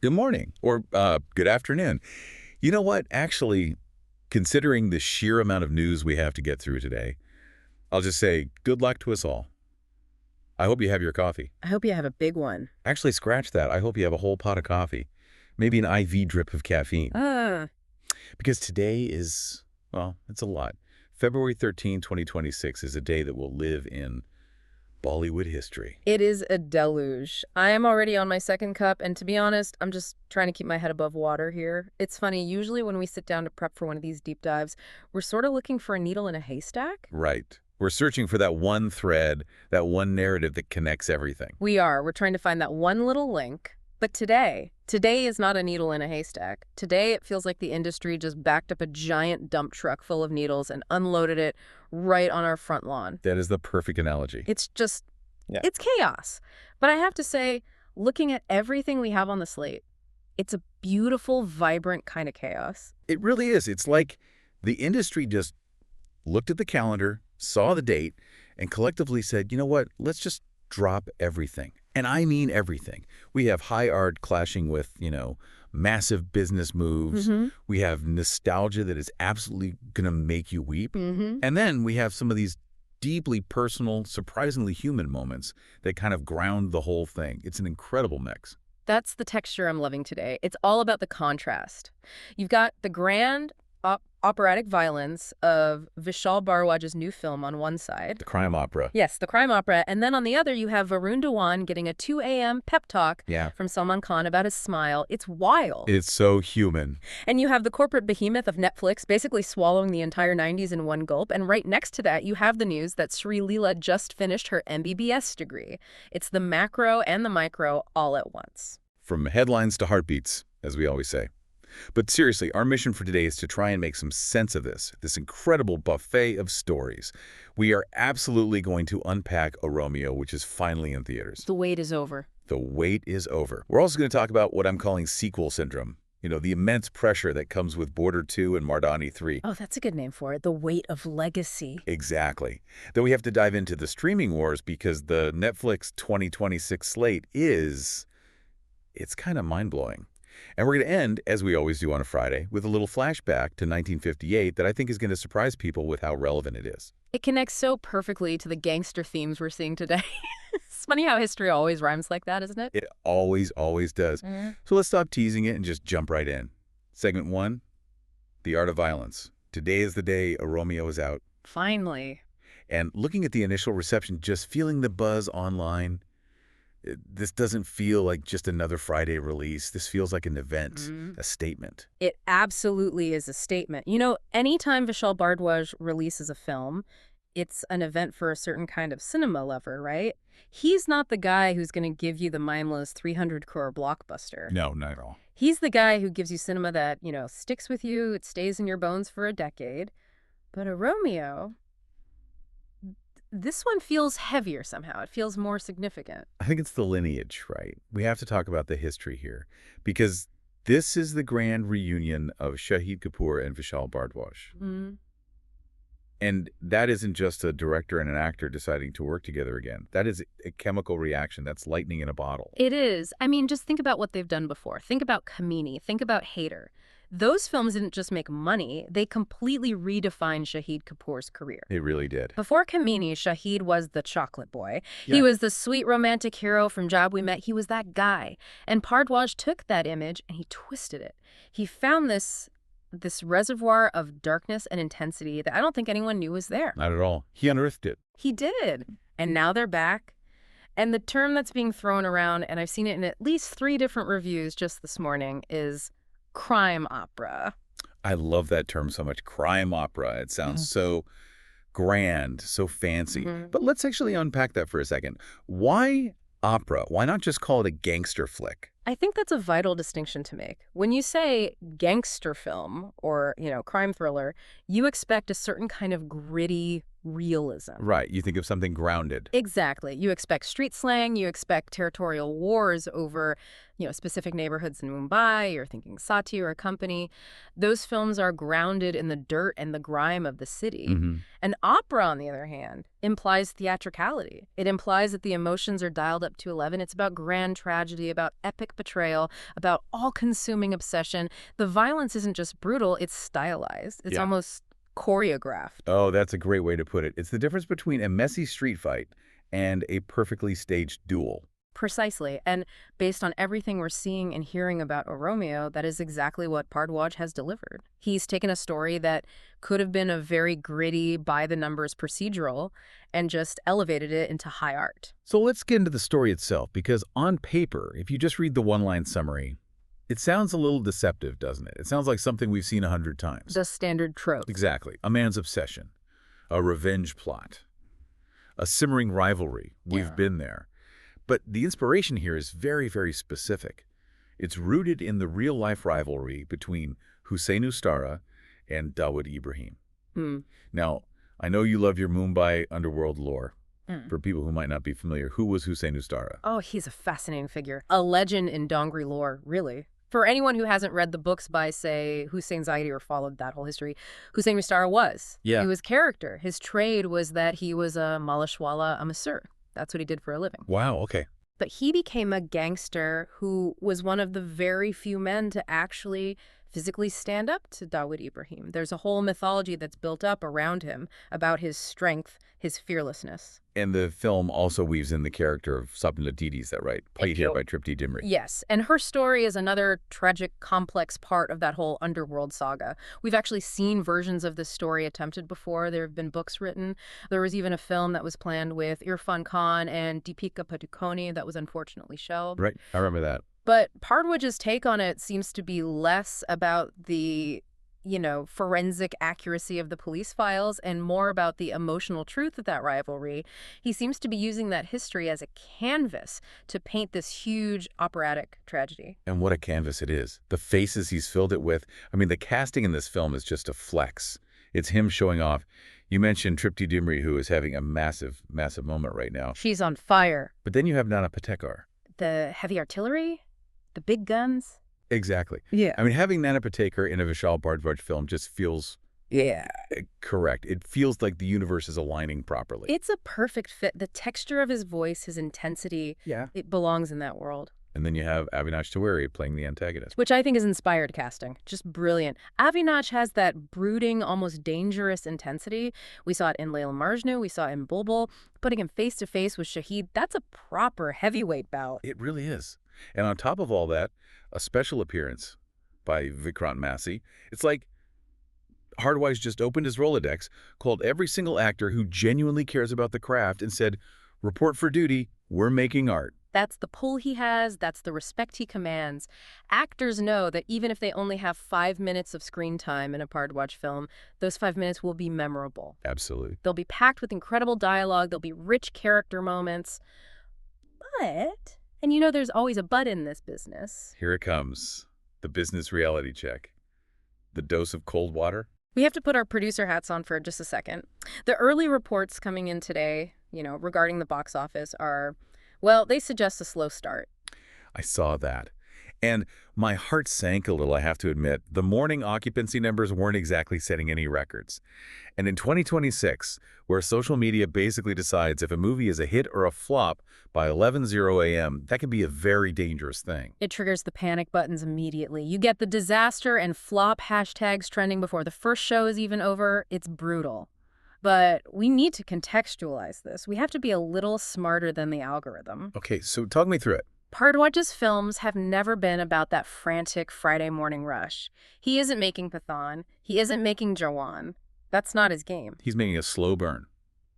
Good morning or good afternoon. You know what? Actually, considering the sheer amount of news we have to get through today, I'll just say good luck to us all. I hope you have your coffee. I hope you have a big one. Actually, scratch that. I hope you have a whole pot of coffee. Maybe an IV drip of caffeine. Because today is, well, it's a lot. February 13, 2026 is a day that will live in Bollywood history. It is a deluge. I am already on my second cup, and to be honest, I'm just trying to keep my head above water here. It's funny, usually when we sit down to prep for one of these deep dives, we're sort of looking for a needle in a haystack. Right. We're searching for that one thread, that one narrative that connects everything. We are. We're trying to find that one little link. But today is not a needle in a haystack. Today, it feels like the industry just backed up a giant dump truck full of needles and unloaded it right on our front lawn. That is the perfect analogy. It's just, It's chaos. But I have to say, looking at everything we have on the slate, it's a beautiful, vibrant kind of chaos. It really is. It's like the industry just looked at the calendar, saw the date, and collectively said, you know what, let's just drop everything. And I mean everything. We have high art clashing with, massive business moves. We have nostalgia that is absolutely going to make you weep. And then we have some of these deeply personal, surprisingly human moments that kind of ground the whole thing. It's an incredible mix. That's the texture I'm loving today. It's all about the contrast. You've got the grand operatic violence of Vishal Bharadwaj's new film on one side. The crime opera. Yes, the crime opera. And then on the other, you have Varun Dhawan getting a 2 a.m. pep talk from Salman Khan about his smile. It's wild. It's so human. And you have the corporate behemoth of Netflix basically swallowing the entire 90s in one gulp. And right next to that, you have the news that Sri Leela just finished her MBBS degree. It's the macro and the micro all at once. From headlines to heartbeats, as we always say. But seriously, our mission for today is to try and make some sense of this incredible buffet of stories. We are absolutely going to unpack A Romeo, which is finally in theaters. The wait is over. The wait is over. We're also going to talk about what I'm calling sequel syndrome. The immense pressure that comes with Border 2 and Mardaani 3. Oh, that's a good name for it. The weight of legacy. Exactly. Then we have to dive into the streaming wars because the Netflix 2026 slate it's kind of mind-blowing. And we're going to end, as we always do on a Friday, with a little flashback to 1958 that I think is going to surprise people with how relevant it is. It connects so perfectly to the gangster themes we're seeing today. It's funny how history always rhymes like that, isn't it? It always, always does. So let's stop teasing it and just jump right in. Segment 1, The Art of Violence. Today is the day A Romeo is out. Finally. And looking at the initial reception, just feeling the buzz online, this doesn't feel like just another Friday release. This feels like an event, a statement. It absolutely is a statement. Anytime Vishal Bharadwaj releases a film, it's an event for a certain kind of cinema lover, right? He's not the guy who's going to give you the mindless 300 crore blockbuster. No, not at all. He's the guy who gives you cinema that, sticks with you, it stays in your bones for a decade. But A Romeo, this one feels heavier somehow. It feels more significant. I think it's the lineage, right? We have to talk about the history here because this is the grand reunion of Shahid Kapoor and Vishal Bharadwaj. And that isn't just a director and an actor deciding to work together again. That is a chemical reaction. That's lightning in a bottle. It is. I mean, just think about what they've done before. Think about Kamini. Think about Hader. Those films didn't just make money, they completely redefined Shahid Kapoor's career. They really did. Before Kamini, Shahid was the chocolate boy. Yeah. He was the sweet romantic hero from Job We Met. He was that guy. And Bharadwaj took that image and he twisted it. He found this reservoir of darkness and intensity that I don't think anyone knew was there. Not at all. He unearthed it. He did. And now they're back. And the term that's being thrown around, and I've seen it in at least 3 different reviews just this morning, is crime opera. I love that term so much. Crime opera. It sounds so grand, so fancy. But let's actually unpack that for a second. Why opera? Why not just call it a gangster flick? I think that's a vital distinction to make. When you say gangster film or, crime thriller, you expect a certain kind of gritty, realism. Right. You think of something grounded. Exactly. You expect street slang, you expect territorial wars over, specific neighborhoods in Mumbai. You're thinking Sati or a company. Those films are grounded in the dirt and the grime of the city. An opera, on the other hand, implies theatricality. It implies that the emotions are dialed up to 11. It's about grand tragedy, about epic betrayal, about all-consuming obsession. The violence isn't just brutal, it's stylized. It's almost choreographed. Oh, that's a great way to put it. It's the difference between a messy street fight and a perfectly staged duel. Precisely. And based on everything we're seeing and hearing about Romeo, that is exactly what Bhardwaj has delivered. He's taken a story that could have been a very gritty, by-the-numbers procedural and just elevated it into high art. So let's get into the story itself, because on paper, if you just read the one-line summary, it sounds a little deceptive, doesn't it? It sounds like something we've seen 100 times. The standard trope. Exactly. A man's obsession, a revenge plot, a simmering rivalry. We've been there. But the inspiration here is very, very specific. It's rooted in the real-life rivalry between Hussein Ustara and Dawood Ibrahim. Now, I know you love your Mumbai underworld lore. For people who might not be familiar, who was Hussein Ustara? Oh, he's a fascinating figure. A legend in Dongri lore, really. For anyone who hasn't read the books by, say, Hussein Zaidi or followed that whole history, Hussein Ustara was. He was character. His trade was that he was a malashwala, a masseur. That's what he did for a living. Wow, okay. But he became a gangster who was one of the very few men to actually physically stand up to Dawood Ibrahim. There's a whole mythology that's built up around him about his strength, his fearlessness. And the film also weaves in the character of Sapna Didi, is that right? Played here by Tripti Dimri. Yes, and her story is another tragic, complex part of that whole underworld saga. We've actually seen versions of this story attempted before. There have been books written. There was even a film that was planned with Irfan Khan and Deepika Padukone that was unfortunately shelved. Right, I remember that. But Bhardwaj's take on it seems to be less about the, forensic accuracy of the police files and more about the emotional truth of that rivalry. He seems to be using that history as a canvas to paint this huge operatic tragedy. And what a canvas it is. The faces he's filled it with. I mean, the casting in this film is just a flex. It's him showing off. You mentioned Tripti Dimri, who is having a massive, massive moment right now. She's on fire. But then you have Nana Patekar. The heavy artillery? The big guns? Exactly. Yeah. I mean, having Nana Patekar in a Vishal Bhardwaj film just feels correct. It feels like the universe is aligning properly. It's a perfect fit. The texture of his voice, his intensity, it belongs in that world. And then you have Avinash Tiwari playing the antagonist. Which I think is inspired casting. Just brilliant. Avinash has that brooding, almost dangerous intensity. We saw it in Layla Majnu. We saw it in Bulbul. Putting him face-to-face with Shahid, that's a proper heavyweight bout. It really is. And on top of all that, a special appearance by Vikrant Massey. It's like Bhardwaj just opened his Rolodex, called every single actor who genuinely cares about the craft and said, report for duty, we're making art. That's the pull he has. That's the respect he commands. Actors know that even if they only have 5 minutes of screen time in a Bhardwaj film, those 5 minutes will be memorable. Absolutely. They'll be packed with incredible dialogue. There'll be rich character moments. But, and there's always a but in this business. Here it comes. The business reality check. The dose of cold water. We have to put our producer hats on for just a second. The early reports coming in today, regarding the box office are, well, they suggest a slow start. I saw that. And my heart sank a little, I have to admit. The morning occupancy numbers weren't exactly setting any records. And in 2026, where social media basically decides if a movie is a hit or a flop by 11:00 a.m., that can be a very dangerous thing. It triggers the panic buttons immediately. You get the disaster and flop hashtags trending before the first show is even over. It's brutal. But we need to contextualize this. We have to be a little smarter than the algorithm. Okay, so talk me through it. Bhardwaj's films have never been about that frantic Friday morning rush. He isn't making Pathan. He isn't making Jawan. That's not his game. He's making a slow burn.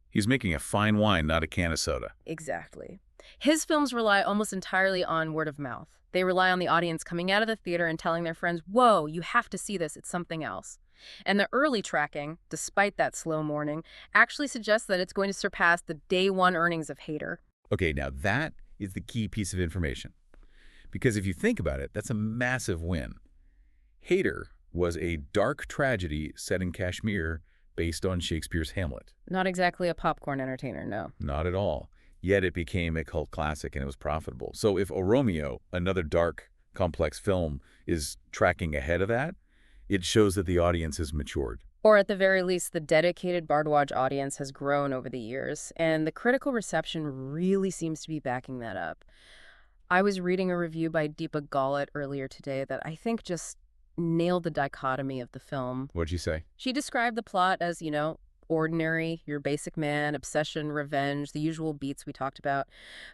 He's making a fine wine, not a can of soda. Exactly. His films rely almost entirely on word of mouth. They rely on the audience coming out of the theater and telling their friends, whoa, you have to see this, it's something else. And the early tracking, despite that slow morning, actually suggests that it's going to surpass the day one earnings of Hater. Okay, now that is the key piece of information. Because if you think about it, that's a massive win. Hater was a dark tragedy set in Kashmir based on Shakespeare's Hamlet. Not exactly a popcorn entertainer, no. Not at all. Yet it became a cult classic and it was profitable. So if O Romeo, another dark, complex film, is tracking ahead of that, it shows that the audience has matured. Or at the very least, the dedicated Bardwaj audience has grown over the years, and the critical reception really seems to be backing that up. I was reading a review by Deepa Galit earlier today that I think just nailed the dichotomy of the film. What'd you say? She described the plot as, ordinary, your basic man, obsession, revenge, the usual beats we talked about.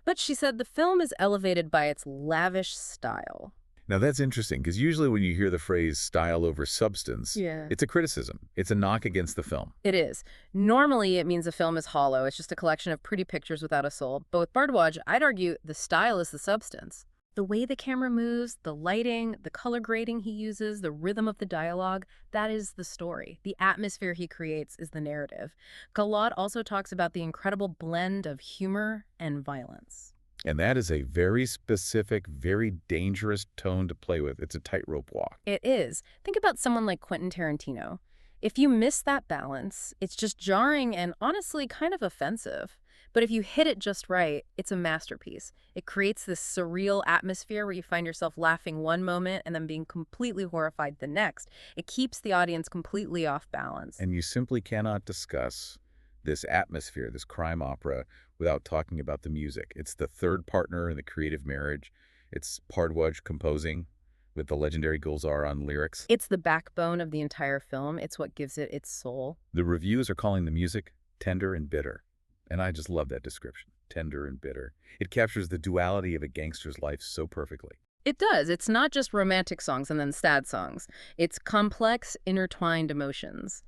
But she said the film is elevated by its lavish style. Now that's interesting, because usually when you hear the phrase style over substance, it's a criticism. It's a knock against the film. It is. Normally, it means a film is hollow. It's just a collection of pretty pictures without a soul. But with Bardwaj, I'd argue the style is the substance. The way the camera moves, the lighting, the color grading he uses, the rhythm of the dialogue, that is the story. The atmosphere he creates is the narrative. Galat also talks about the incredible blend of humor and violence. And that is a very specific, very dangerous tone to play with. It's a tightrope walk. It is. Think about someone like Quentin Tarantino. If you miss that balance, it's just jarring and honestly kind of offensive. But if you hit it just right, it's a masterpiece. It creates this surreal atmosphere where you find yourself laughing one moment and then being completely horrified the next. It keeps the audience completely off balance. And you simply cannot discuss this atmosphere, this crime opera, without talking about the music. It's the third partner in the creative marriage. It's Bardwaj composing with the legendary Gulzar on lyrics. It's the backbone of the entire film. It's what gives it its soul. The reviews are calling the music tender and bitter. And I just love that description, tender and bitter. It captures the duality of a gangster's life so perfectly. It does. It's not just romantic songs and then sad songs. It's complex, intertwined emotions.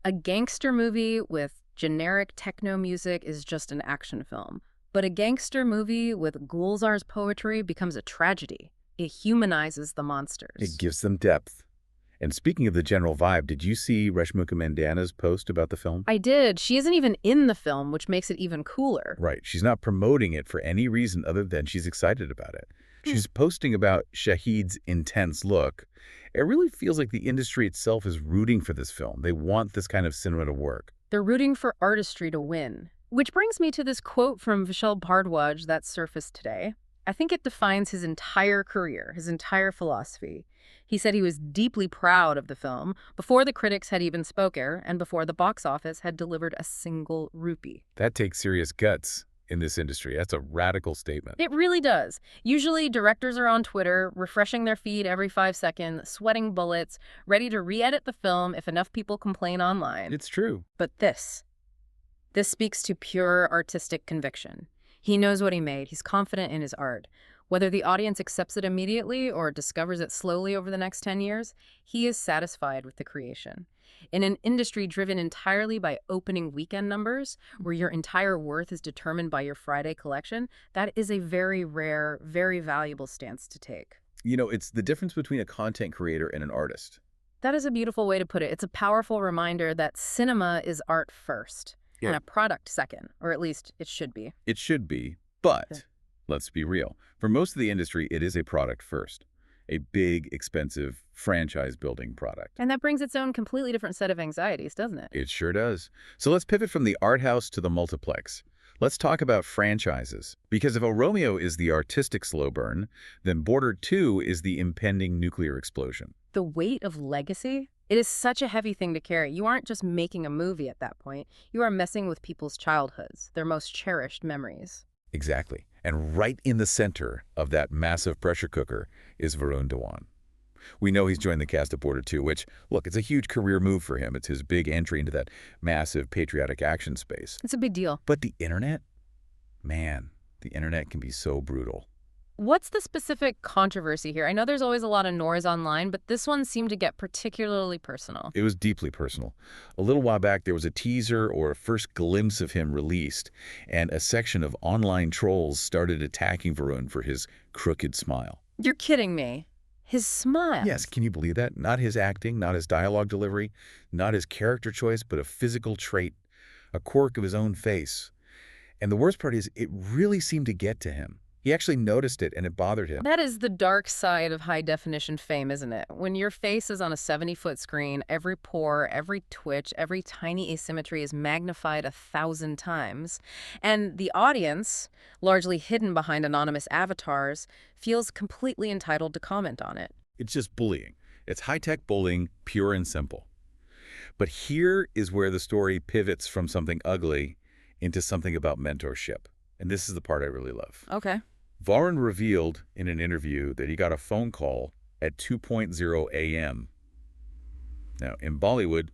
A gangster movie with generic techno music is just an action film. But a gangster movie with Gulzar's poetry becomes a tragedy. It humanizes the monsters. It gives them depth. And speaking of the general vibe, did you see Reshmuka Mandana's post about the film? I did. She isn't even in the film, which makes it even cooler. Right. She's not promoting it for any reason other than she's excited about it. She's posting about Shahid's intense look. It really feels like the industry itself is rooting for this film. They want this kind of cinema to work. They're rooting for artistry to win. Which brings me to this quote from Vishal Bardwaj that surfaced today. I think it defines his entire career, his entire philosophy. He said he was deeply proud of the film before the critics had even spoken and before the box office had delivered a single rupee. That takes serious guts in this industry. That's a radical statement. It really does. Usually directors are on Twitter, refreshing their feed every 5 seconds, sweating bullets, ready to re-edit the film if enough people complain online. It's true. But this speaks to pure artistic conviction. He knows what he made. He's confident in his art. Whether the audience accepts it immediately or discovers it slowly over the next 10 years, he is satisfied with the creation. In an industry driven entirely by opening weekend numbers, where your entire worth is determined by your Friday collection, that is a very rare, very valuable stance to take. You know, it's the difference between a content creator and an artist. That is a beautiful way to put it. It's a powerful reminder that cinema is art first. And a product second, or at least it should be. It should be, but let's be real. For most of the industry, it is a product first. A big, expensive, franchise-building product. And that brings its own completely different set of anxieties, doesn't it? It sure does. So let's pivot from the art house to the multiplex. Let's talk about franchises. Because if O Romeo is the artistic slow burn, then Border 2 is the impending nuclear explosion. The weight of legacy? It is such a heavy thing to carry. You aren't just making a movie at that point. You are messing with people's childhoods, their most cherished memories. Exactly. And right in the center of that massive pressure cooker is Varun Dhawan. We know he's joined the cast of Border 2, which, look, it's a huge career move for him. It's his big entry into that massive patriotic action space. It's a big deal. But the internet? Man, the internet can be so brutal. What's the specific controversy here? I know there's always a lot of noise online, but this one seemed to get particularly personal. It was deeply personal. A little while back, there was a teaser or a first glimpse of him released, and a section of online trolls started attacking Varun for his crooked smile. You're kidding me. His smile. Yes, can you believe that? Not his acting, not his dialogue delivery, not his character choice, but a physical trait, a quirk of his own face. And the worst part is, it really seemed to get to him. He actually noticed it, and it bothered him. That is the dark side of high-definition fame, isn't it? When your face is on a 70-foot screen, every pore, every twitch, every tiny asymmetry is magnified 1,000 times. And the audience, largely hidden behind anonymous avatars, feels completely entitled to comment on it. It's just bullying. It's high-tech bullying, pure and simple. But here is where the story pivots from something ugly into something about mentorship. And this is the part I really love. Okay. Varun revealed in an interview that he got a phone call at 2:00 a.m. Now, in Bollywood,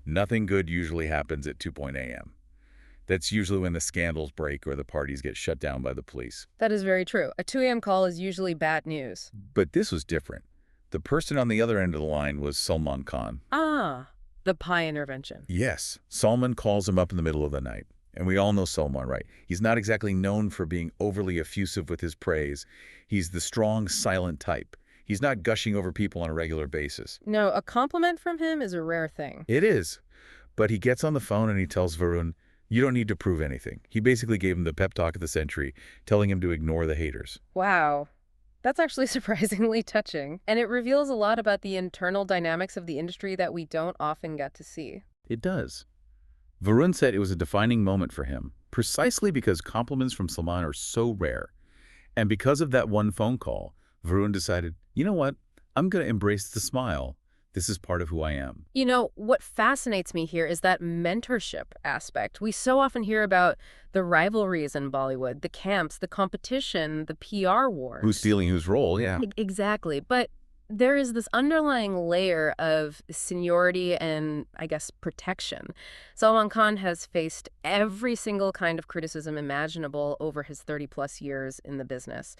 nothing good usually happens at 2:00 a.m. That's usually when the scandals break or the parties get shut down by the police. That is very true. A 2 a.m. call is usually bad news. But this was different. The person on the other end of the line was Salman Khan. Ah, the pie intervention. Yes, Salman calls him up in the middle of the night. And we all know Salman, right? He's not exactly known for being overly effusive with his praise. He's the strong, silent type. He's not gushing over people on a regular basis. No, a compliment from him is a rare thing. It is. But he gets on the phone and he tells Varun, you don't need to prove anything. He basically gave him the pep talk of the century, telling him to ignore the haters. Wow. That's actually surprisingly touching. And it reveals a lot about the internal dynamics of the industry that we don't often get to see. It does. Varun said it was a defining moment for him, precisely because compliments from Salman are so rare. And because of that one phone call, Varun decided, you know what? I'm going to embrace the smile. This is part of who I am. You know, what fascinates me here is that mentorship aspect. We so often hear about the rivalries in Bollywood, the camps, the competition, the PR wars. Who's stealing whose role, yeah. Exactly. But there is this underlying layer of seniority and, I guess, protection. Salman Khan has faced every single kind of criticism imaginable over his 30-plus years in the business.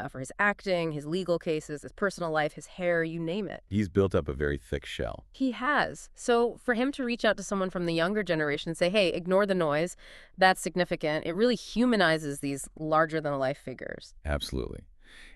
For his acting, his legal cases, his personal life, his hair, you name it. He's built up a very thick shell. He has. So for him to reach out to someone from the younger generation and say, hey, ignore the noise, that's significant. It really humanizes these larger-than-life figures. Absolutely.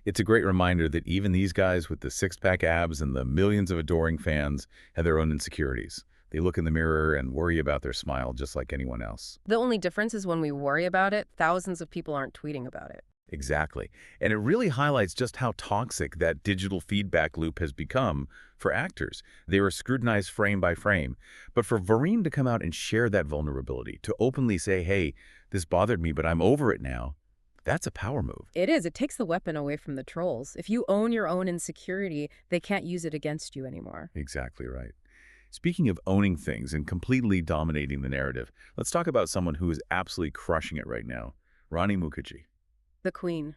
It's a great reminder that even these guys with the six-pack abs and the millions of adoring fans have their own insecurities. They look in the mirror and worry about their smile just like anyone else. The only difference is when we worry about it, thousands of people aren't tweeting about it. Exactly. And it really highlights just how toxic that digital feedback loop has become for actors. They were scrutinized frame by frame. But for Varun to come out and share that vulnerability, to openly say, hey, this bothered me, but I'm over it now, that's a power move. It is. It takes the weapon away from the trolls. If you own your own insecurity, they can't use it against you anymore. Exactly right. Speaking of owning things and completely dominating the narrative, let's talk about someone who is absolutely crushing it right now, Rani Mukherjee. The queen.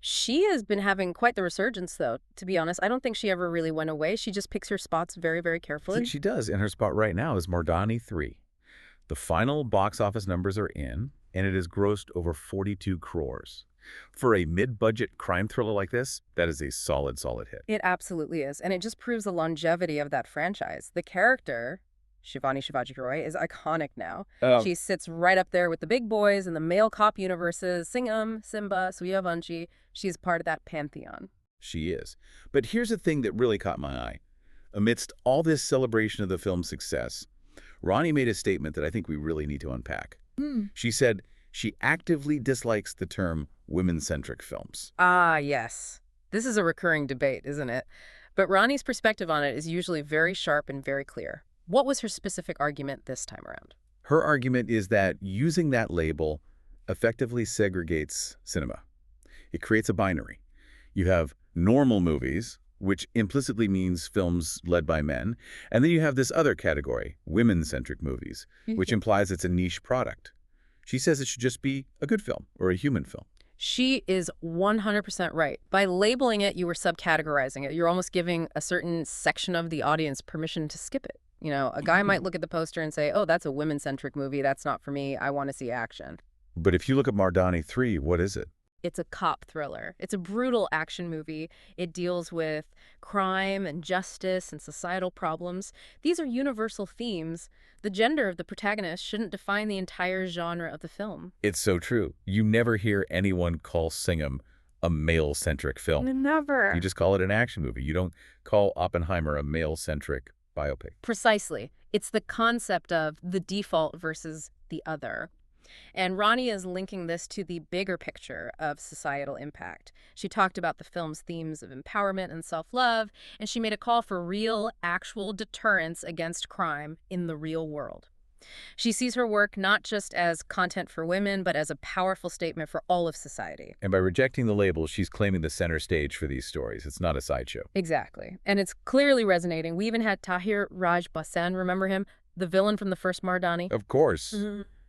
She has been having quite the resurgence, though, to be honest. I don't think she ever really went away. She just picks her spots very, very carefully. She does, and her spot right now is Mardaani 3. The final box office numbers are in, and it has grossed over 42 crores. For a mid-budget crime thriller like this, that is a solid hit. It absolutely is, and it just proves the longevity of that franchise. The character, Shivani Shivaji Roy, is iconic now. She sits right up there with the big boys in the male cop universes, Singham, Simba, Suyavunshi. She's part of that pantheon. She is. But here's the thing that really caught my eye. Amidst all this celebration of the film's success, Rani made a statement that I think we really need to unpack. She said she actively dislikes the term women-centric films. Ah, yes. This is a recurring debate, isn't it? But Rani's perspective on it is usually very sharp and very clear. What was her specific argument this time around? Her argument is that using that label effectively segregates cinema. It creates a binary. You have normal movies, which implicitly means films led by men, and then you have this other category, women-centric movies, which implies it's a niche product. She says it should just be a good film or a human film. She is 100% right. By labeling it, you were subcategorizing it. You're almost giving a certain section of the audience permission to skip it. You know, a guy might look at the poster and say, oh, that's a women-centric movie. That's not for me. I want to see action. But if you look at Mardaani 3, what is it? It's a cop thriller. It's a brutal action movie. It deals with crime and justice and societal problems. These are universal themes. The gender of the protagonist shouldn't define the entire genre of the film. It's so true. You never hear anyone call Singham a male-centric film. Never. You just call it an action movie. You don't call Oppenheimer a male-centric biopic. Precisely. It's the concept of the default versus the other. And Ronnie is linking this to the bigger picture of societal impact. She talked about the film's themes of empowerment and self-love, and she made a call for real, actual deterrence against crime in the real world. She sees her work not just as content for women, but as a powerful statement for all of society. And by rejecting the label, she's claiming the center stage for these stories. It's not a sideshow. Exactly. And it's clearly resonating. We even had Tahir Raj Basan, remember him? The villain from the first Mardaani. Of course.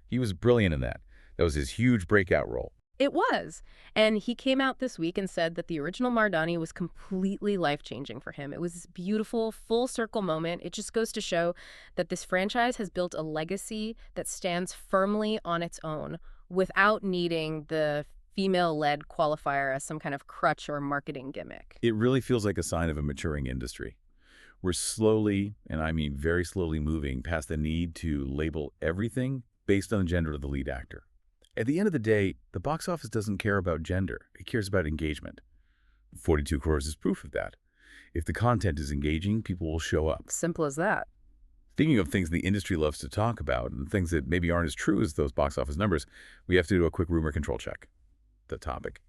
He was brilliant in that. That was his huge breakout role. It was. And he came out this week and said that the original Mardaani was completely life-changing for him. It was this beautiful, full-circle moment. It just goes to show that this franchise has built a legacy that stands firmly on its own without needing the female-led qualifier as some kind of crutch or marketing gimmick. It really feels like a sign of a maturing industry. We're slowly, and I mean very slowly, moving past the need to label everything based on the gender of the lead actor. At the end of the day, the box office doesn't care about gender. It cares about engagement. 42 Crores is proof of that. If the content is engaging, people will show up. Simple as that. Thinking of things the industry loves to talk about and things that maybe aren't as true as those box office numbers, we have to do a quick rumor control check. The topic.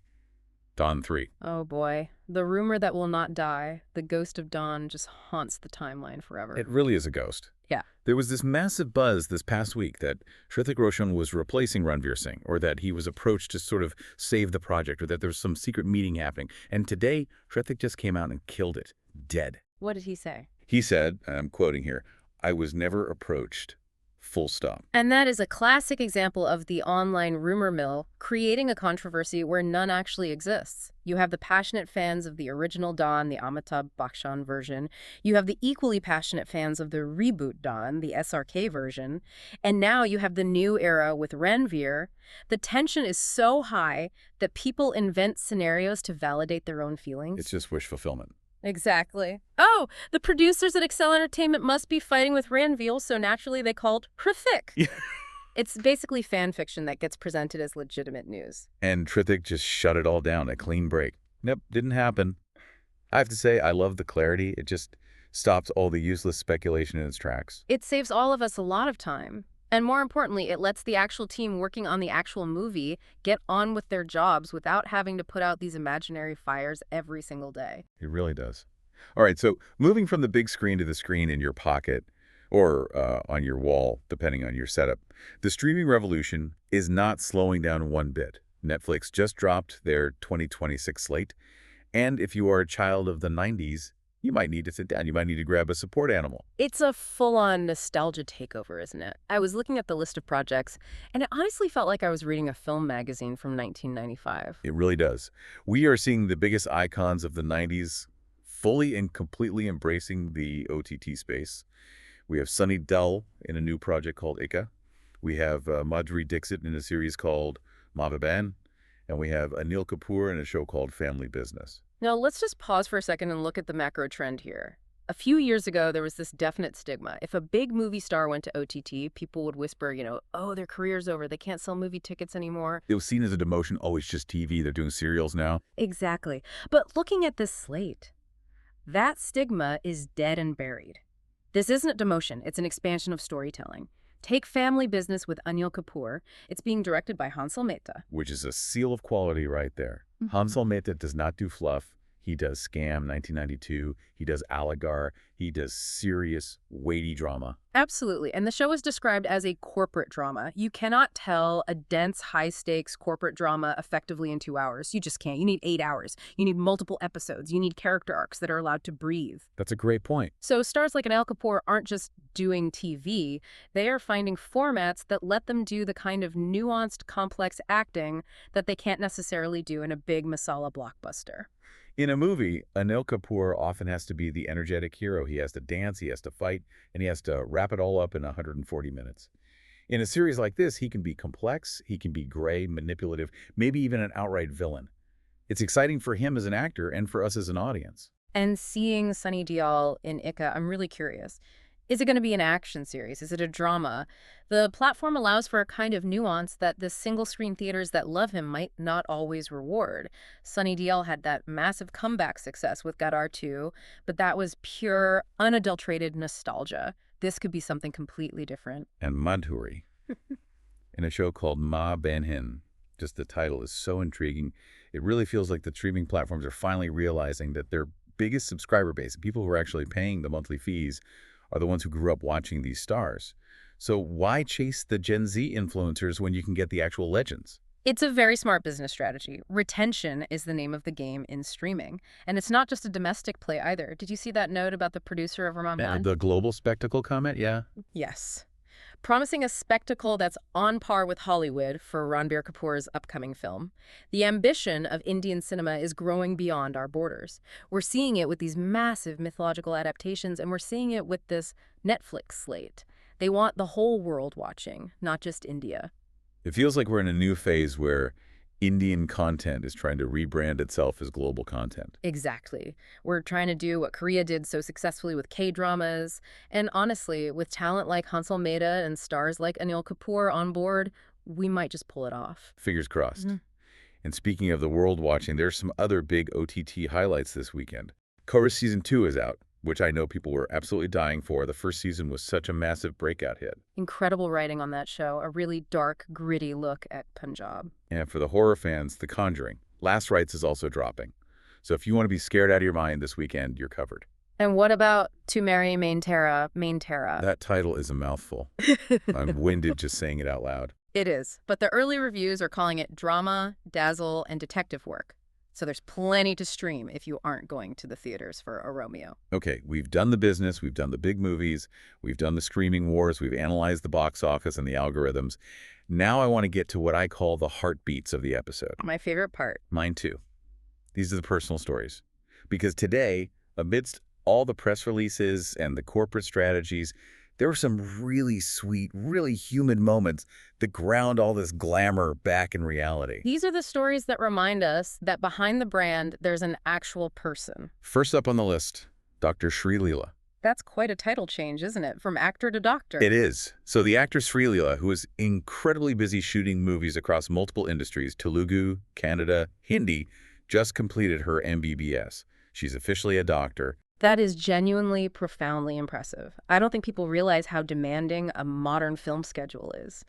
Dawn 3. Oh boy. The rumor that will not die, the ghost of Dawn, just haunts the timeline forever. It really is a ghost. Yeah. There was this massive buzz this past week that Hrithik Roshan was replacing Ranveer Singh, or that he was approached to sort of save the project, or that there was some secret meeting happening. And today, Hrithik just came out and killed it. Dead. What did he say? He said, and I'm quoting here, "I was never approached. Full stop." And that is a classic example of the online rumor mill creating a controversy where none actually exists. You have the passionate fans of the original Dawn, the Amitabh Bachchan version. You have the equally passionate fans of the reboot Dawn, the SRK version. And now you have the new era with Ranveer. The tension is so high that people invent scenarios to validate their own feelings. It's just wish fulfillment. Exactly. Oh, the producers at Excel Entertainment must be fighting with Ranveer, so naturally they called Hrithik. It's basically fan fiction that gets presented as legitimate news. And Hrithik just shut it all down, a clean break. Nope, didn't happen. I have to say, I love the clarity. It just stops all the useless speculation in its tracks. It saves all of us a lot of time. And more importantly, it lets the actual team working on the actual movie get on with their jobs without having to put out these imaginary fires every single day. It really does. All right, so moving from the big screen to the screen in your pocket or on your wall, depending on your setup, the streaming revolution is not slowing down one bit. Netflix just dropped their 2026 slate, and if you are a child of the 90s, you might need to sit down. You might need to grab a support animal. It's a full-on nostalgia takeover, isn't it? I was looking at the list of projects, and it honestly felt like I was reading a film magazine from 1995. It really does. We are seeing the biggest icons of the 90s fully and completely embracing the OTT space. We have Sunny Deol in a new project called Ika. We have Madhuri Dixit in a series called Mavaban. And we have Anil Kapoor in a show called Family Business. Now, let's just pause for a second and look at the macro trend here. A few years ago, there was this definite stigma. If a big movie star went to OTT, people would whisper, oh, their career's over. They can't sell movie tickets anymore. It was seen as a demotion. Oh, it's just TV. They're doing serials now. Exactly. But looking at this slate, that stigma is dead and buried. This isn't a demotion. It's an expansion of storytelling. Take Family Business with Anil Kapoor. It's being directed by Hansal Mehta. Which is a seal of quality right there. Hansal Mehta does not do fluff. He does Scam, 1992. He does Aligar. He does serious, weighty drama. Absolutely. And the show is described as a corporate drama. You cannot tell a dense, high-stakes corporate drama effectively in 2 hours. You just can't. You need 8 hours. You need multiple episodes. You need character arcs that are allowed to breathe. That's a great point. So stars like Anil Kapoor aren't just doing TV. They are finding formats that let them do the kind of nuanced, complex acting that they can't necessarily do in a big masala blockbuster. In a movie, Anil Kapoor often has to be the energetic hero. He has to dance, he has to fight, and he has to wrap it all up in 140 minutes. In a series like this, he can be complex, he can be gray, manipulative, maybe even an outright villain. It's exciting for him as an actor and for us as an audience. And seeing Sunny Deol in Ika, I'm really curious. Is it going to be an action series? Is it a drama? The platform allows for a kind of nuance that the single-screen theaters that love him might not always reward. Sunny Deol had that massive comeback success with Gadar 2, but that was pure, unadulterated nostalgia. This could be something completely different. And Madhuri. in a show called Ma Ben Hin. Just the title is so intriguing. It really feels like the streaming platforms are finally realizing that their biggest subscriber base, people who are actually paying the monthly fees, are the ones who grew up watching these stars. So why chase the Gen Z influencers when you can get the actual legends? It's a very smart business strategy. Retention is the name of the game in streaming. And it's not just a domestic play either. Did you see that note about the producer of Ramayana? The global spectacle comment, yeah. Yes. Promising a spectacle that's on par with Hollywood for Ranbir Kapoor's upcoming film. The ambition of Indian cinema is growing beyond our borders. We're seeing it with these massive mythological adaptations, and we're seeing it with this Netflix slate. They want the whole world watching, not just India. It feels like we're in a new phase where Indian content is trying to rebrand itself as global content. Exactly. We're trying to do what Korea did so successfully with K-dramas. And honestly, with talent like Hansel Mehta and stars like Anil Kapoor on board, we might just pull it off. Fingers crossed. And speaking of the world watching, there's some other big OTT highlights this weekend. Chorus Season 2 is out, which I know people were absolutely dying for. The first season was such a massive breakout hit. Incredible writing on that show, a really dark, gritty look at Punjab. And for the horror fans, The Conjuring. Last Rites is also dropping. So if you want to be scared out of your mind this weekend, you're covered. And what about To Marry Main Tara? That title is a mouthful. I'm winded just saying it out loud. It is, but the early reviews are calling it drama, dazzle, and detective work. So there's plenty to stream if you aren't going to the theaters for a Romeo. Okay, we've done the business, we've done the big movies, we've done the streaming wars, we've analyzed the box office and the algorithms. Now I want to get to what I call the heartbeats of the episode. My favorite part. Mine too. These are the personal stories. Because today, amidst all the press releases and the corporate strategies, there were some really sweet, really human moments that ground all this glamour back in reality. These are the stories that remind us that behind the brand, there's an actual person. First up on the list, Dr. Sri Leela. That's quite a title change, isn't it? From actor to doctor. It is. So the actor Sri Leela, who is incredibly busy shooting movies across multiple industries, Telugu, Kannada, Hindi, just completed her MBBS. She's officially a doctor. That is genuinely profoundly impressive. I don't think people realize how demanding a modern film schedule is.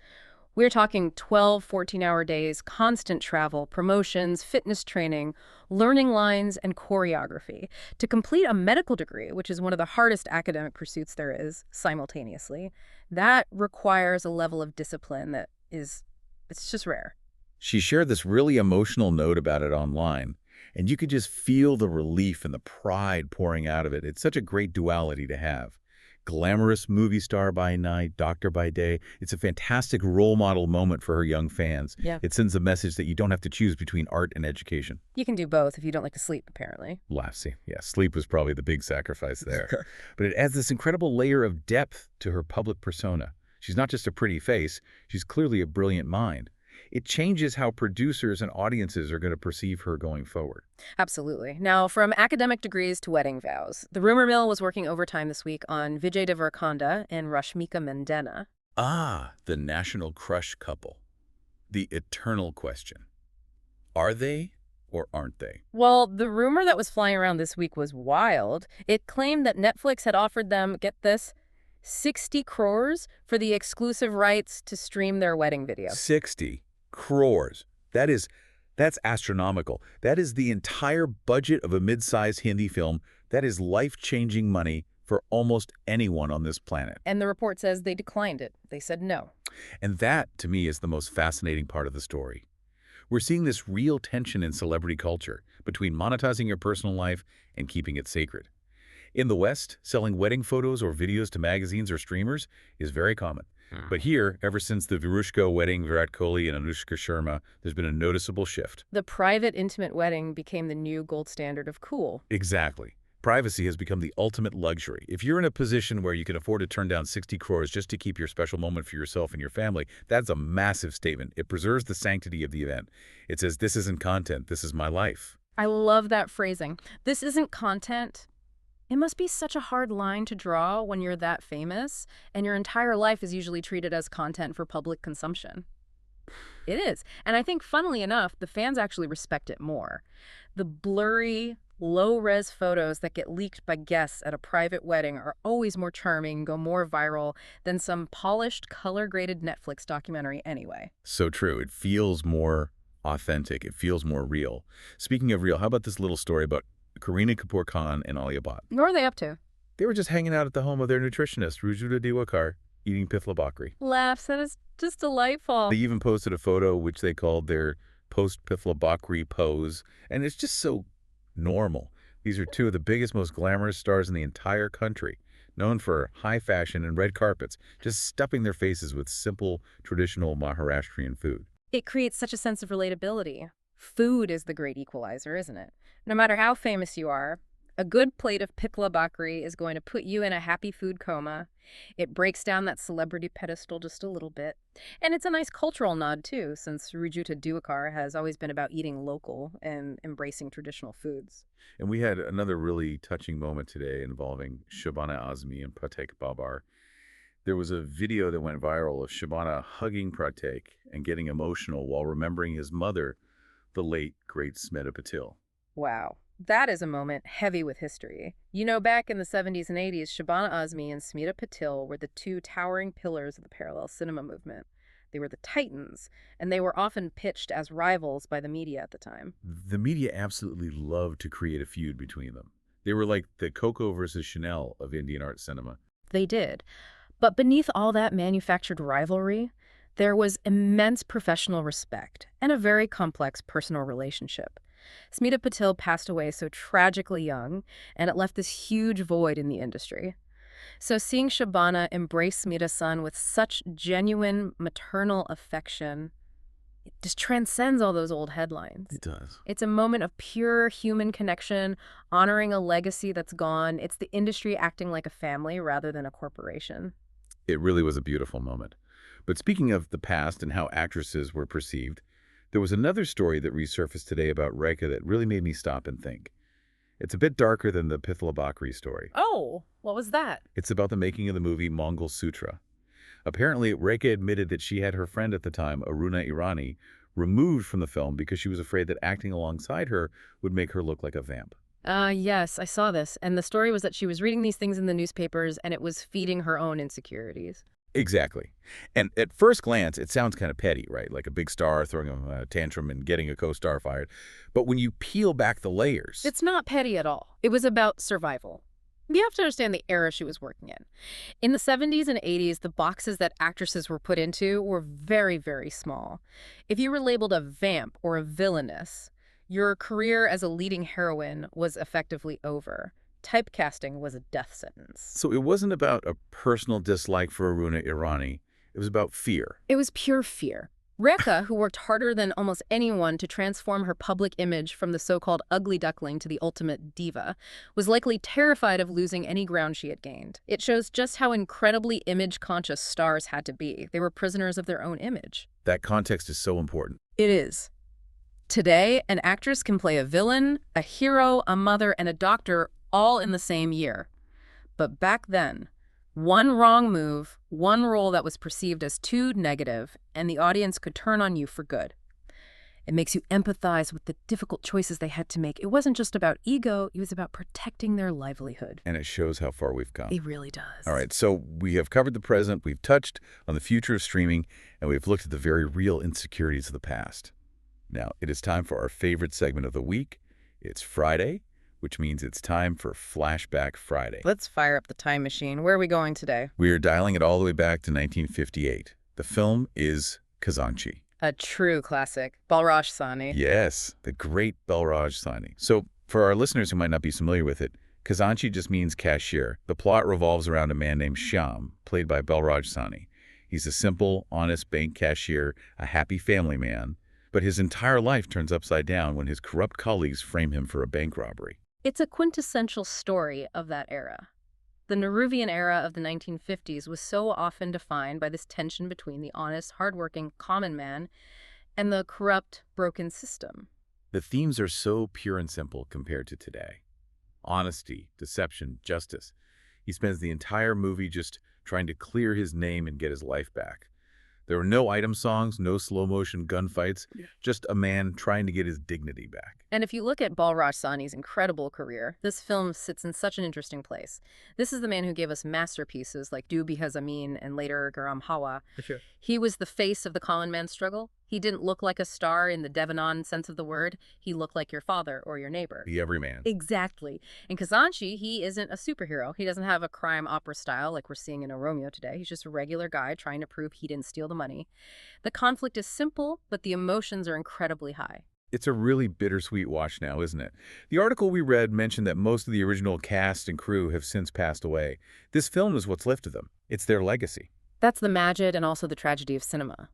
We're talking 12, 14-hour days, constant travel, promotions, fitness training, learning lines, and choreography. To complete a medical degree, which is one of the hardest academic pursuits there is, simultaneously, that requires a level of discipline that it's just rare. She shared this really emotional note about it online. And you could just feel the relief and the pride pouring out of it. It's such a great duality to have. Glamorous movie star by night, doctor by day. It's a fantastic role model moment for her young fans. Yeah. It sends a message that you don't have to choose between art and education. You can do both if you don't like to sleep, apparently. Lassie. Yeah, sleep was probably the big sacrifice there. But it adds this incredible layer of depth to her public persona. She's not just a pretty face. She's clearly a brilliant mind. It changes how producers and audiences are going to perceive her going forward. Absolutely. Now, from academic degrees to wedding vows, the rumor mill was working overtime this week on Vijay Deverakonda and Rashmika Mandanna. Ah, the national crush couple. The eternal question. Are they or aren't they? Well, the rumor that was flying around this week was wild. It claimed that Netflix had offered them, get this, 60 crores for the exclusive rights to stream their wedding video. 60 crores. That's astronomical. That is the entire budget of a mid-sized Hindi film. That is life-changing money for almost anyone on this planet. And the report says they declined it. They said no. And that, to me, is the most fascinating part of the story. We're seeing this real tension in celebrity culture between monetizing your personal life and keeping it sacred. In the West, selling wedding photos or videos to magazines or streamers is very common. But here, ever since the Virushka wedding, Virat Kohli and Anushka Sharma, there's been a noticeable shift. The private, intimate wedding became the new gold standard of cool. Exactly. Privacy has become the ultimate luxury. If you're in a position where you can afford to turn down 60 crores just to keep your special moment for yourself and your family, that's a massive statement. It preserves the sanctity of the event. It says, this isn't content, this is my life. I love that phrasing. This isn't content. It must be such a hard line to draw when you're that famous, and your entire life is usually treated as content for public consumption. It is. And I think, funnily enough, the fans actually respect it more. The blurry, low-res photos that get leaked by guests at a private wedding are always more charming, go more viral than some polished, color-graded Netflix documentary anyway. So true. It feels more authentic. It feels more real. Speaking of real, how about this little story about Kareena Kapoor Khan and Alia Bhatt? What are they up to? They were just hanging out at the home of their nutritionist, Rujuta Diwakar, eating pithala bhakri. Laughs. That is just delightful. They even posted a photo which they called their post-pithala bhakri pose, and it's just so normal. These are two of the biggest, most glamorous stars in the entire country, known for high fashion and red carpets, just stuffing their faces with simple, traditional Maharashtrian food. It creates such a sense of relatability. Food is the great equalizer, isn't it? No matter how famous you are, a good plate of pithala bhakri is going to put you in a happy food coma. It breaks down that celebrity pedestal just a little bit. And it's a nice cultural nod, too, since Rujuta Diwakar has always been about eating local and embracing traditional foods. And we had another really touching moment today involving Shabana Azmi and Pratik Babar. There was a video that went viral of Shabana hugging Pratik and getting emotional while remembering his mother, the late, great Smita Patil. Wow. That is a moment heavy with history. You know, back in the 70s and 80s, Shabana Azmi and Smita Patil were the two towering pillars of the parallel cinema movement. They were the titans, and they were often pitched as rivals by the media at the time. The media absolutely loved to create a feud between them. They were like the Coco versus Chanel of Indian art cinema. They did. But beneath all that manufactured rivalry, there was immense professional respect and a very complex personal relationship. Smita Patil passed away so tragically young, and it left this huge void in the industry. So seeing Shabana embrace Smita's son with such genuine maternal affection, it just transcends all those old headlines. It does. It's a moment of pure human connection, honoring a legacy that's gone. It's the industry acting like a family rather than a corporation. It really was a beautiful moment. But speaking of the past and how actresses were perceived, there was another story that resurfaced today about Rekha that really made me stop and think. It's a bit darker than the Pithala Bhakri story. Oh, what was that? It's about the making of the movie Mongol Sutra. Apparently, Rekha admitted that she had her friend at the time, Aruna Irani, removed from the film because she was afraid that acting alongside her would make her look like a vamp. Yes, I saw this. And the story was that she was reading these things in the newspapers and it was feeding her own insecurities. Exactly. And at first glance, it sounds kind of petty, right? Like a big star throwing a tantrum and getting a co-star fired. But when you peel back the layers... It's not petty at all. It was about survival. You have to understand the era she was working in. In the 70s and 80s, the boxes that actresses were put into were very, very small. If you were labeled a vamp or a villainess, your career as a leading heroine was effectively over. Typecasting was a death sentence. So it wasn't about a personal dislike for Aruna Irani. It was about fear. It was pure fear. Rekha, who worked harder than almost anyone to transform her public image from the so-called ugly duckling to the ultimate diva, was likely terrified of losing any ground she had gained. It shows just how incredibly image-conscious stars had to be. They were prisoners of their own image. That context is so important. It is. Today, an actress can play a villain, a hero, a mother, and a doctor all in the same year. But back then, one wrong move, one role that was perceived as too negative, and the audience could turn on you for good. It makes you empathize with the difficult choices they had to make. It wasn't just about ego, it was about protecting their livelihood. And it shows how far we've come. It really does. All right, so we have covered the present, we've touched on the future of streaming, and we've looked at the very real insecurities of the past. Now, it is time for our favorite segment of the week. It's Friday, which means it's time for Flashback Friday. Let's fire up the time machine. Where are we going today? We are dialing it all the way back to 1958. The film is Khazanchi. A true classic. Balraj Sahni. Yes, the great Balraj Sahni. So, for our listeners who might not be familiar with it, Khazanchi just means cashier. The plot revolves around a man named Shyam, played by Balraj Sahni. He's a simple, honest bank cashier, a happy family man, but his entire life turns upside down when his corrupt colleagues frame him for a bank robbery. It's a quintessential story of that era. The Nehruvian era of the 1950s was so often defined by this tension between the honest, hardworking common man and the corrupt, broken system. The themes are so pure and simple compared to today. Honesty, deception, justice. He spends the entire movie just trying to clear his name and get his life back. There were no item songs, no slow-motion gunfights, just a man trying to get his dignity back. And if you look at Balraj Sahni's incredible career, this film sits in such an interesting place. This is the man who gave us masterpieces like Do Bhi Zamin and later Garam Hawa. Sure. He was the face of the common man struggle. He didn't look like a star in the Devanan sense of the word. He looked like your father or your neighbor. The everyman. Exactly. In Khazanchi, he isn't a superhero. He doesn't have a crime opera style like we're seeing in A Romeo today. He's just a regular guy trying to prove he didn't steal the money. The conflict is simple, but the emotions are incredibly high. It's a really bittersweet watch now, isn't it? The article we read mentioned that most of the original cast and crew have since passed away. This film is what's left of them. It's their legacy. That's the magic and also the tragedy of cinema.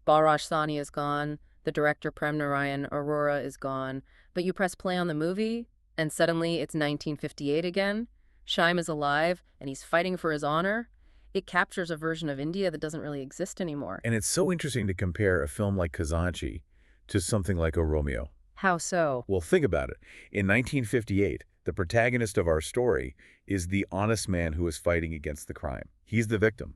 Balraj Sahni is gone, the director Prem Narayan Arora is gone, but you press play on the movie, and suddenly it's 1958 again. Shyam is alive, and he's fighting for his honor. It captures a version of India that doesn't really exist anymore. And it's so interesting to compare a film like Khazanchi to something like A Romeo. How so? Well, think about it. In 1958, the protagonist of our story is the honest man who is fighting against the crime. He's the victim.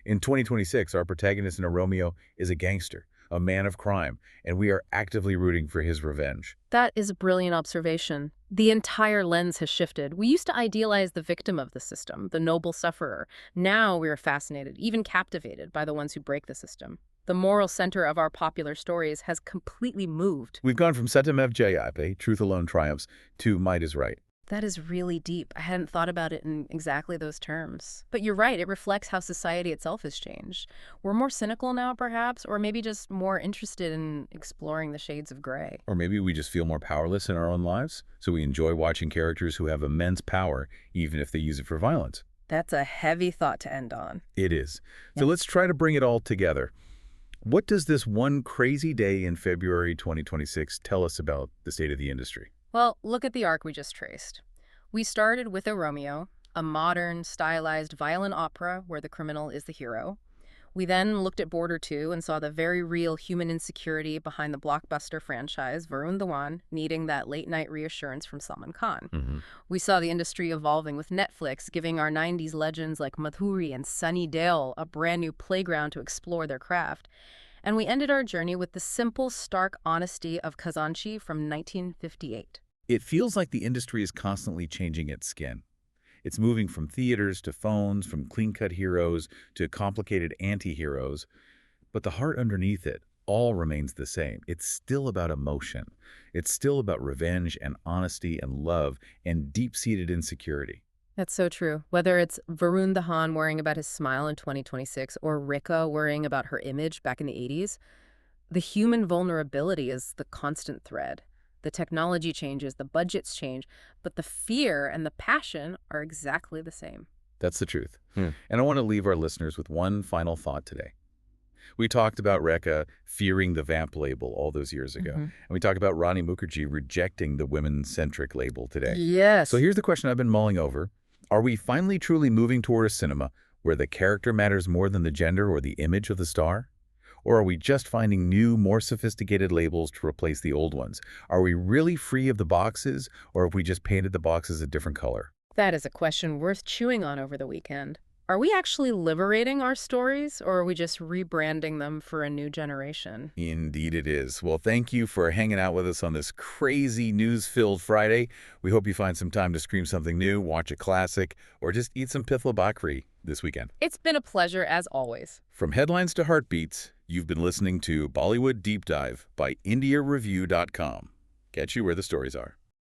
In 2026, our protagonist in A Romeo is a gangster, a man of crime, and we are actively rooting for his revenge. That is a brilliant observation. The entire lens has shifted. We used to idealize the victim of the system, the noble sufferer. Now we are fascinated, even captivated, by the ones who break the system. The moral center of our popular stories has completely moved. We've gone from Satyamev Jayate, truth alone triumphs, to might is right. That is really deep. I hadn't thought about it in exactly those terms. But you're right, it reflects how society itself has changed. We're more cynical now, perhaps, or maybe just more interested in exploring the shades of gray. Or maybe we just feel more powerless in our own lives, so we enjoy watching characters who have immense power, even if they use it for violence. That's a heavy thought to end on. It is. So let's try to bring it all together. What does this one crazy day in February 2026 tell us about the state of the industry? Well, look at the arc we just traced. We started with A Romeo, a modern, stylized violent opera where the criminal is the hero. We then looked at Border 2 and saw the very real human insecurity behind the blockbuster franchise, Varun Dhawan, needing that late-night reassurance from Salman Khan. We saw the industry evolving with Netflix, giving our 90s legends like Madhuri and Sunny Deol a brand new playground to explore their craft. And we ended our journey with the simple, stark honesty of Khazanchi from 1958. It feels like the industry is constantly changing its skin. It's moving from theaters to phones, from clean-cut heroes to complicated anti-heroes. But the heart underneath it all remains the same. It's still about emotion. It's still about revenge and honesty and love and deep-seated insecurity. That's so true. Whether it's Varun Dhawan worrying about his smile in 2026 or Rika worrying about her image back in the 80s, the human vulnerability is the constant thread. The technology changes, the budgets change, but the fear and the passion are exactly the same. That's the truth. And I want to leave our listeners with one final thought today. We talked about Rekha fearing the vamp label all those years ago. And we talked about Rani Mukherjee rejecting the women-centric label today. Yes. So here's the question I've been mulling over. Are we finally truly moving toward a cinema where the character matters more than the gender or the image of the star? Or are we just finding new, more sophisticated labels to replace the old ones? Are we really free of the boxes, or have we just painted the boxes a different color? That is a question worth chewing on over the weekend. Are we actually liberating our stories, or are we just rebranding them for a new generation? Indeed it is. Well, thank you for hanging out with us on this crazy news-filled Friday. We hope you find some time to scream something new, watch a classic, or just eat some pithla bakri this weekend. It's been a pleasure, as always. From headlines to heartbeats, you've been listening to Bollywood Deep Dive by IndiaRevue.com. Catch you where the stories are.